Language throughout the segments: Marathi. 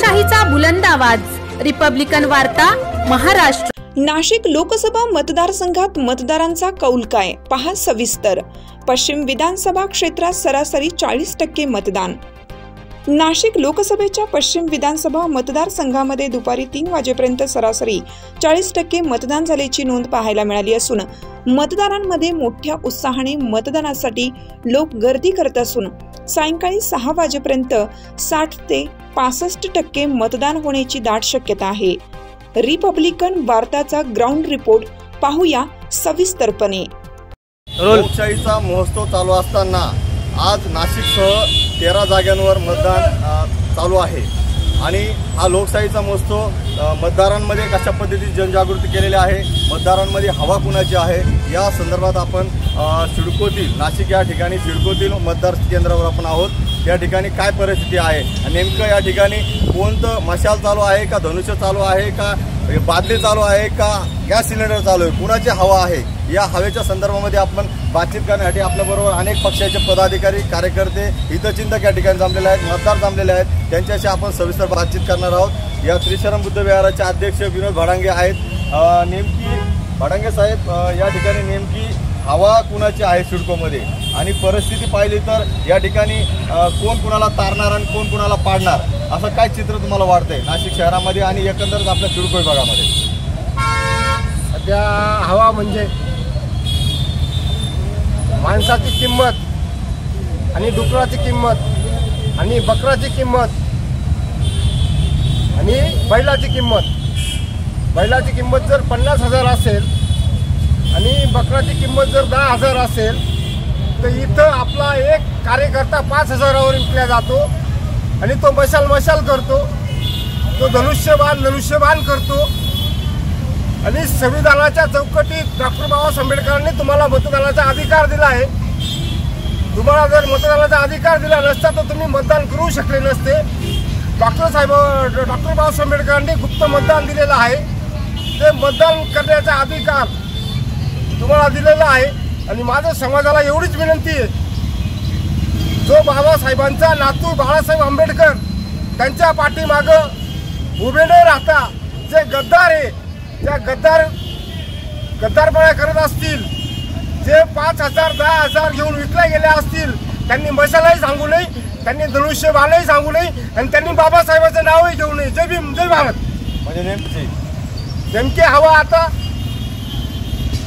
लोकशाहीचा बुलंद आवाज, रिपब्लिकन वार्ता, महाराष्ट्र। नाशिक लोकसभा मतदारसंघात मतदारांचा कौल काय, पहा सविस्तर। पश्चिम विधानसभा क्षेत्रात सरासरी 40% मतदान। नाशिक लोकसभेच्या पश्चिम विधानसभा मतदारसंघामध्ये दुपारी 3 वाजेपर्यंत सरासरी 40% मतदान झाल्याची नोंद पाहायला मिळाली असून मतदारांमध्ये मोठ्या उत्साहाने मतदानासाठी लोक गर्दी करत असून सायंकाळी 6 वाजेपर्यंत 60 ते 65% मतदान होण्याची दाट शक्यता आहे। रिपब्लिकन वार्ताचा ग्राउंड रिपोर्ट पाहूया सविस्तरपणे। लोकशाहीचा महोत्सव चालू असताना आज नाशिकसह 13 जागांवर मतदान चालू आहे आणि हा लोकशाहीचा महोत्सव मतदारांमध्ये कशा पद्धतीची जनजागृती केलेली आहे, मतदारांमध्ये हवा कुणाची आहे या संदर्भात आपण सिडकोतील नाशिक या ठिकाणी सिडकोतील मतदार केंद्रावर आपण आहोत। या ठिकाणी काय परिस्थिती आहे, नेमकं या ठिकाणी कोणतं मशाल चालू आहे का, धनुष्य चालू आहे का, बादली चालू आहे का, गॅस सिलेंडर चालू आहे, कुणाची हवा आहे या हवेच्या संदर्भामध्ये आपण बातचीत करण्यासाठी आपल्याबरोबर अनेक पक्षाचे पदाधिकारी, कार्यकर्ते, हितचिंतक या ठिकाणी जमलेले आहेत, मतदार जमलेले आहेत। त्यांच्याशी आपण सविस्तर बातचीत करणार आहोत। या श्रीशरम बुद्ध विहाराचे अध्यक्ष विनोद भाडांगे आहेत। नेमकी भाडांगे साहेब, या ठिकाणी नेमकी हवा कुणाची आहे सिडकोमध्ये आणि परिस्थिती पाहिली तर या ठिकाणी कोण कुणाला तारणार आणि कोण कुणाला पाडणार असं काय चित्र तुम्हाला वाटतंय नाशिक शहरामध्ये आणि एकंदरीत आपल्या सिडको विभागामध्ये? सध्या हवा म्हणजे माणसाची किंमत आणि डुकराची किंमत आणि बकराची किंमत आणि बैलाची किंमत। बैलाची किंमत जर 50,000 असेल आणि बकराची किंमत जर 10,000 असेल तर इथं आपला एक कार्यकर्ता 5,000वर विकला जातो आणि तो मशाल करतो, तो धनुष्यबाण करतो। आणि संविधानाच्या चौकटीत डॉक्टर बाबासाहेब आंबेडकरांनी तुम्हाला मतदानाचा अधिकार दिला आहे। तुम्हाला जर मतदानाचा अधिकार दिला नसता तर तुम्ही मतदान करू शकले नसते। डॉक्टर बाबासाहेब आंबेडकरांनी गुप्त मतदान दिलेलं आहे, ते मतदान करण्याचा अधिकार तुम्हाला दिलेला आहे। आणि माझ्या समाजाला एवढीच विनंती आहे, जो बाबासाहेबांचा नातू बाळासाहेब आंबेडकर त्यांच्या पाठीमागं उभे न राहता जे गद्दार आहे, ज्या गद्दारपणा करत असतील, जे 5,000 10,000 घेऊन विकले गेले असतील, त्यांनी मशालाही सांगू नये, त्यांनी धनुष्यबाणही सांगू नये आणि त्यांनी बाबासाहेबांचं नावही घेऊ नये। जय भीम, जय भारत। म्हणजे नेमकी हवा आता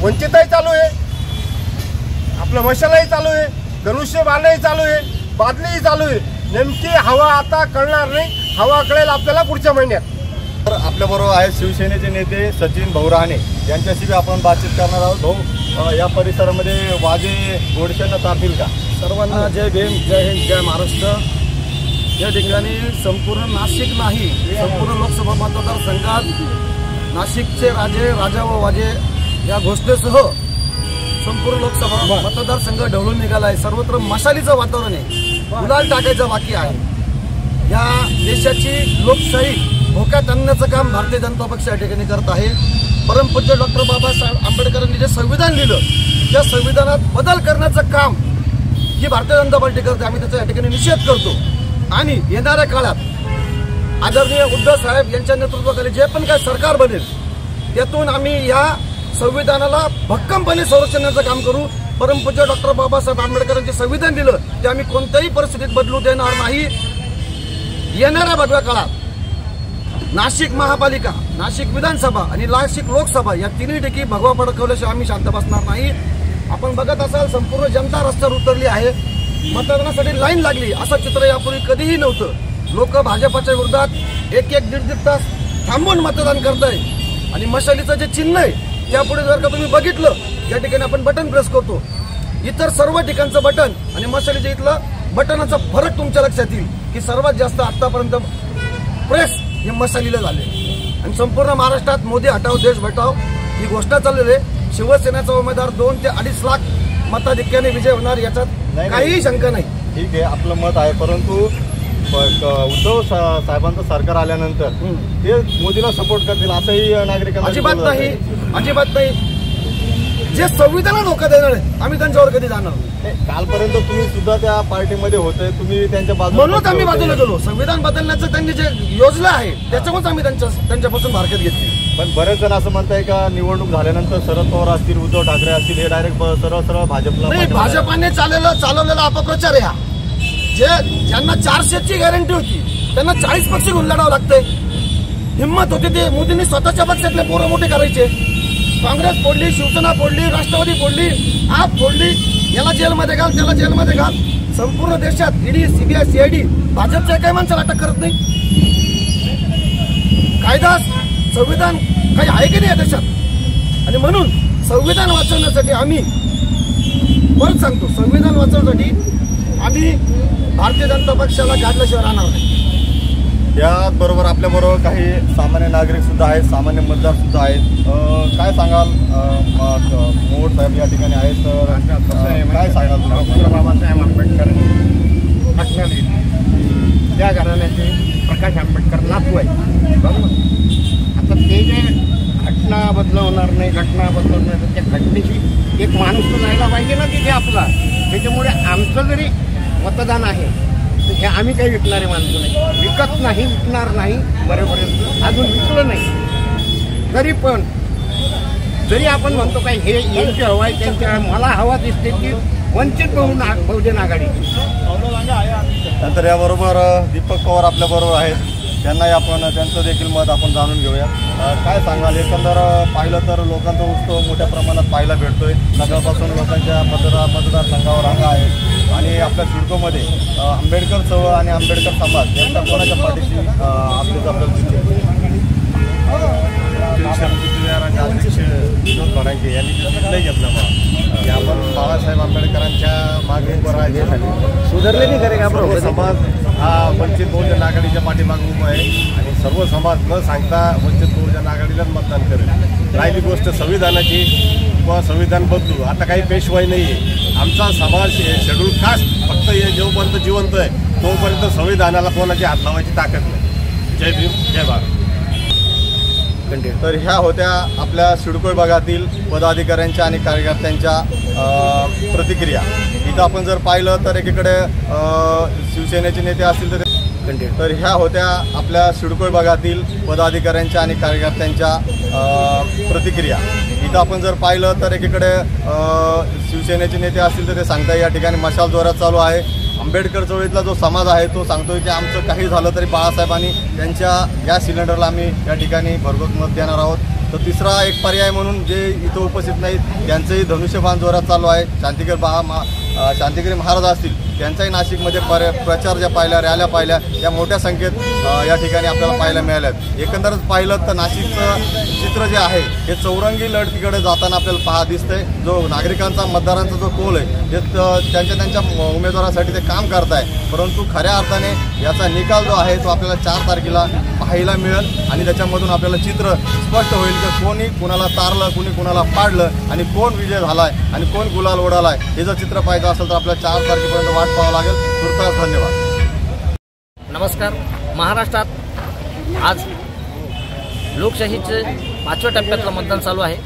वंचितही चालू आहे, आपलं मशालाही चालू आहे, धनुष्यबाणही चालू आहे, बादलीही चालू आहे। नेमकी हवा आता कळणार नाही, हवा कळेल आपल्याला पुढच्या महिन्यात। तर आपल्याबरोबर आहेत शिवसेनेचे नेते सचिन भाऊ राणे, यांच्याशी बी आपण बातचीत करणार आहोत। भाऊ, या परिसरामध्ये वाजे गोडशेंना चालतील का? सर्वांना जय भीम, जय हिंद, जय महाराष्ट्र। या ठिकाणी संपूर्ण नाशिक नाही, संपूर्ण लोकसभा मतदारसंघात नाशिकचे राजा व वाजे या घोषणेसह संपूर्ण लोकसभा मतदारसंघ ढवळून निघाला आहे। सर्वत्र मशालीचं वातावरण आहे, गुलाल टाकायचं बाकी आहे। या देशाची लोकशाही धोक्यात आणण्याचं काम भारतीय जनता पक्ष या ठिकाणी करत आहे। परमपूज्य डॉक्टर बाबासाहेब आंबेडकरांनी जे संविधान लिहिलं त्या संविधानात बदल करण्याचं काम ही भारतीय जनता पार्टी करते। आम्ही त्याचा या ठिकाणी निषेध करतो आणि येणाऱ्या काळात आदरणीय उद्धव साहेब यांच्या नेतृत्वाखाली जे पण काय सरकार बनेल त्यातून आम्ही या संविधानाला भक्कमपणे संरक्षणाचं काम करू। परमपूज्य डॉक्टर बाबासाहेब आंबेडकरांचे संविधान दिलं ते आम्ही कोणत्याही परिस्थितीत बदलू देणार नाही। येणाऱ्या भगव्या काळात नाशिक महापालिका, नाशिक विधानसभा आणि नाशिक लोकसभा या तिन्ही ठिकाणी भगवा फडकवल्याशिवाय आम्ही शांत बसणार नाही। आपण बघत असाल संपूर्ण जनता रस्त्यावर उतरली आहे, मतदानासाठी लाईन लागली, असं चित्र यापूर्वी कधीही नव्हतं। लोक भाजपाच्या विरोधात एक दीड तास थांबून मतदान करताय आणि मशालीचं जे चिन्ह आहे त्यापुढे जर का तुम्ही बघितलं या ठिकाणी आपण बटन प्रेस करतो, इतर सर्व ठिकाणचं बटन आणि मशालीच्या इथलं बटनाचा फरक तुमच्या लक्षात येईल की सर्वात जास्त आतापर्यंत प्रेस हे मशालीला झाले आणि संपूर्ण महाराष्ट्रात मोदी हटाव देश बचाव ही घोषणा चाललेली आहे। शिवसेनेचा उमेदवार 2 ते 2.5 लाख मताधिक्याने विजय होणार याच्यात काहीही शंका नाही। ठीक आहे, आपलं मत आहे, परंतु उद्धव साहेबांचं सरकार आल्यानंतर ते मोदीला सपोर्ट करतील असंही नागरिकांना अजिबात नाही। जे संविधान धोका देणार आहे आम्ही त्यांच्यावर कधी जाणार नाही. कालपर्यंत तुम्ही सुद्धा त्या पार्टीमध्ये होते, तुम्ही त्यांच्या बाजूला म्हणूनच आम्ही बाजूला गेलो. संविधान बदलण्याचं त्यांनी जे योजना आहे त्याच्यामुळेच आम्ही त्यांच्यापासून मार्केट घेतली. पण बरेच जण असं म्हणताय का निवडणूक झाल्यानंतर शरद पवार असतील, उद्धव ठाकरे असतील, हे डायरेक्ट सरळ भाजपला नाही. भाजपाने चालवलेला अपप्रचार आहे हा. ज्यांना 400ची गॅरंटी होती त्यांना 40 पक्ष घेऊन लढावं लागतंय. हिंमत होती ते मोदींनी स्वतःच्या पक्षातले पोरं मोठे करायचे. काँग्रेस फोडली, शिवसेना फोडली, राष्ट्रवादी फोडली, आप फोडली. याला जेलमध्ये घाल, त्याला जेलमध्ये घाल. संपूर्ण देशात ईडी, सीबीआय, सीआयडी भाजपच्या काही माणसाला अटक करत नाही. कायदा संविधान काही आहे की नाही या देशात? आणि म्हणून संविधान वाचवण्यासाठी आम्ही परत सांगतो, संविधान वाचवण्यासाठी आम्ही भारतीय जनता पक्षाला गाडल्याशिवाय राहणार नाही. याबरोबर आपल्याबरोबर काही सामान्य नागरिक सुद्धा आहेत, सामान्य मतदार सुद्धा आहेत. काय सांगाल? मोहोळ साहेब या ठिकाणी आहेत, काय सांगाल? बाबासाहेब आंबेडकर घटना त्या घराण्याचे प्रकाश आंबेडकर नातू आहे, बरोबर. आता ते जे घटना बदलवणार नाही, घटना बदलवणार नाही, त्या घटनेची एक माणूस तर जायला पाहिजे ना तिथे आपला. त्याच्यामुळे आमचं जरी मतदान आहे तर हे आम्ही काही विकणारे माणसं नाही, विकत नाही, विकणार नाही. बरेपर्यंत अजून विकलं नाही तरी पण जरी आपण म्हणतो काय हे यांची हवा आहे, त्यांच्या मला हवा दिसते की वंचित बहुजन आघाडी. नंतर याबरोबर दीपक पवार आपल्याबरोबर आहेत, त्यांनाही आपण त्यांचं देखील मत आपण जाणून घेऊया. काय सांगाल? एकंदर पाहिलं तर लोकांचा उत्सव मोठ्या प्रमाणात पाहायला भेटतोय. सकाळपासून लोकांच्या मतदारसंघावर रांगा आहे आणि आपल्या सिडकोमध्ये आंबेडकर चळवळ आणि आंबेडकर समाज यांच्या कोणाच्या पाठीशी आपल्याला अध्यक्ष विनोद फडांके यांनी निर्णय घेतला की आपण बाबासाहेब आंबेडकरांच्या मागे उभं राहायचे. सुधारले नाही करे का? सर्व समाज हा वंचित बहुजन आघाडीच्या पाठीमागे उभा आहे आणि सर्व समाज न सांगता वंचित बहुजन आघाडीलाच मतदान करेल. राहिली गोष्ट संविधानाची किंवा संविधान बदलू, आता काही पेशवाई नाही आहे. आमचा समाज शेड्यूल कास्ट फक्त हे जोपर्यंत जिवंत आहे तोपर्यंत संविधानाला कोणाची हात लावायची ताकद नाही. जय भीम, जय भारत. तर ह्या होत्या आपल्या सिडको विभागातील पदाधिकाऱ्यांच्या आणि कार्यकर्त्यांच्या प्रतिक्रिया. इथं आपण जर पाहिलं तर एकीकडे शिवसेनेचे नेते असतील तर ह्या होत्या आपल्या सिडको विभागातील पदाधिकाऱ्यांच्या आणि कार्यकर्त्यांच्या प्रतिक्रिया. इथं आपण जर पाहिलं तर एकीकडे शिवसेनेचे नेते असतील तर ते सांगताय या ठिकाणी मशाल जोरात चालू आहे. आंबेडकर चळवळीतला जो समाज आहे तो सांगतोय की आमचं काही झालं तरी बाळासाहेबांनी त्यांच्या गॅस सिलेंडरला आम्ही या ठिकाणी भरघोस मत देणार आहोत. तर तिसरा एक पर्याय म्हणून जे इथं उपस्थित नाहीत त्यांचंही धनुष्यबाण जोरात चालू आहे. शांतिगिरी महाराज असतील त्यांचाही नाशिकमध्ये प्रचार ज्या पाहिल्या, रॅल्या पाहिल्या, या मोठ्या संख्येत या ठिकाणी आपल्याला पाहायला मिळाल्यात. एकंदरच पाहिलं तर नाशिकचं चित्र जे आहे हे चौरंगी लढतीकडे जाताना आपल्याला दिसतंय. जो नागरिकांचा, मतदारांचा जो कौल आहे ते त्यांच्या उमेदवारासाठी ते काम करत आहे. परंतु खऱ्या अर्थाने याचा निकाल जो आहे तो आपल्याला 4 तारखेला पाहायला मिळेल आणि त्याच्यामधून आपल्याला चित्र स्पष्ट होईल की कोणी कुणाला तारलं, कोणी कुणाला पाडलं आणि कोण विजय झालाय आणि कोण गुलाल उडालाय. हे जर चित्र पाहायचं असेल तर आपल्याला 4 तारखेपर्यंत वाट पाहावं लागेल. तुर्तास धन्यवाद. नमस्कार. महाराष्ट्रात आज लोकशाहीचे 5व्या टप्प्यातलं मतदान चालू आहे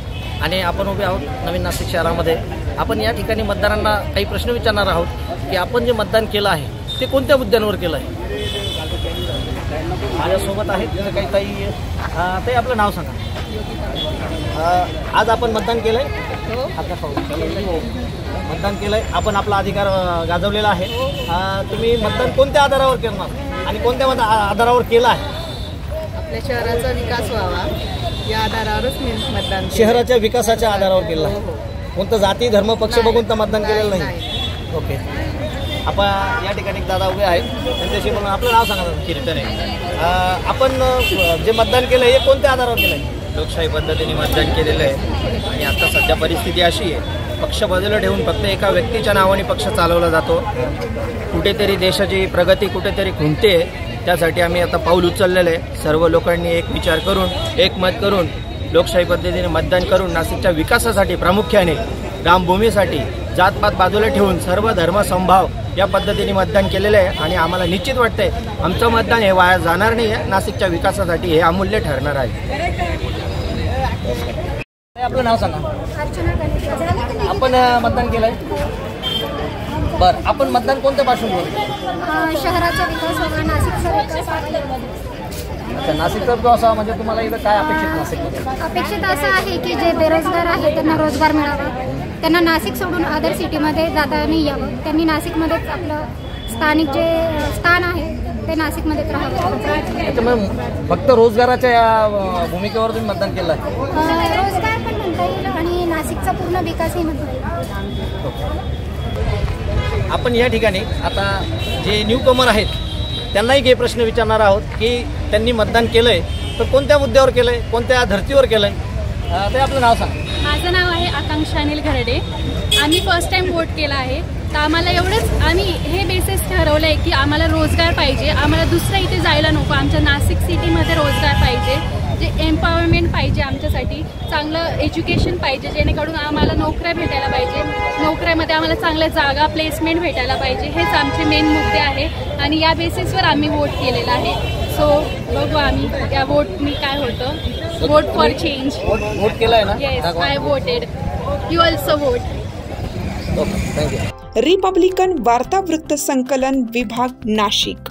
आणि आपण उभे आहोत नवीन नाशिक शहरामध्ये. आपण या ठिकाणी मतदारांना काही प्रश्न विचारणार आहोत की आपण जे मतदान केलं आहे ते कोणत्या मुद्द्यांवर केलं आहे. माझ्यासोबत आहेत काही ताई आपलं नाव सांगा. आज आपण मतदान केलं आहे? मतदान केलं आहे. आपण आपला अधिकार गाजवलेला आहे. तुम्ही मतदान कोणत्या आधारावर करणार आणि कोणत्या आधारावर केलं आहे? आपल्या शहराचा विकास व्हावा या आधारावरच मी मतदान. शहराच्या विकासाच्या आधारावर केलं आहे. कोणतं जाती, धर्म, पक्ष बघून तर मतदान केलेलं नाही. ओके. आपण या ठिकाणी एक दादा उभे आहेत त्यांच्याशी म्हणून आपलं नाव सांगा. कीर्तन आहे. आपण जे मतदान केलं हे कोणत्या आधारावर केलं आहे? लोकशाही पद्धतीने मतदान केलेलं आहे आणि आता सध्या परिस्थिती अशी आहे पक्ष बाजूला ठेवून फक्त एका व्यक्तीच्या नावाने पक्ष चालवला जातो. कुठेतरी देशाची प्रगती कुठेतरी खुंटते. त्यासाठी आम्ही आता पाऊल उचललेलं आहे. सर्व लोकांनी एक विचार करून, एक मत करून, लोकशाही पद्धतीने मतदान करून नाशिकच्या विकासासाठी, प्रामुख्याने रामभूमीसाठी जातपात बाजूला ठेवून सर्व धर्म समभाव या पद्धतीने मतदान केलेलं आहे आणि आम्हाला निश्चित वाटतंय आमचं मतदान हे वाया जाणार नाही आहे. नाशिकच्या विकासासाठी हे अमूल्य ठरणार आहे. आपलं नाव सांगा. अर्चना गणेश आपण मतदान केलंय? बरं, आपण मतदान कोणत्या पार्श्वभूमीवर? शहराचा विकास व्हावा, नाशिकचा विकास व्हावा. अच्छा, नाशिकचा विकास व्हावा म्हणजे तुम्हाला इथं काय अपेक्षित नाशिकमध्ये? अपेक्षित असं आहे की जे बेरोजगार आहेत त्यांना रोजगार मिळावा, त्यांना नाशिक सोडून अदर सिटीमध्ये जाता नाही यावं, त्यांनी नाशिकमध्येच आपलं स्थानिक जे स्थान आहे ते नाशिकमध्येच राहावं. त्याच्यामुळे फक्त रोजगाराच्या या भूमिकेवर तुम्ही मतदान केलं आहे? रोजगार पण म्हणता येईल आणि नाशिकचा पूर्ण विकासही म्हणता येईल. आपण या ठिकाणी आता जे न्यूकमर आहेत त्यांनाही काही प्रश्न विचारणार आहोत की त्यांनी मतदान केलंय तर कोणत्या मुद्द्यावर केलंय, कोणत्या धर्तीवर केलंय. ते आपलं नाव सांग. माझं नाव आहे आकांक्षा अनिल घरडे. आम्ही फर्स्ट टाइम वोट केला आहे, तर आम्हाला एवढंच आम्ही हे बेसिस ठरवलं आहे की आम्हाला रोजगार पाहिजे, आम्हाला दुसऱ्या इथे जायला नको, आमच्या नाशिक सिटीमध्ये रोजगार पाहिजे, जे एम्पॉवरमेंट पाहिजे, आमच्यासाठी चांगलं एज्युकेशन पाहिजे, जेणेकरून आम्हाला नोकऱ्या भेटायला पाहिजे, नोकऱ्यामध्ये आम्हाला चांगल्या जागा प्लेसमेंट भेटायला पाहिजे. हेच आमचे मेन मुद्दे आहे आणि या बेसिसवर आम्ही वोट केलेला आहे. सो बघू आम्ही या वोटनी काय होतं. Vote for change. वोट केलाय ना? Yes, I voted. You also vote. Thank you. Republican वार्ता वृत्त संकलन विभाग, नाशिक.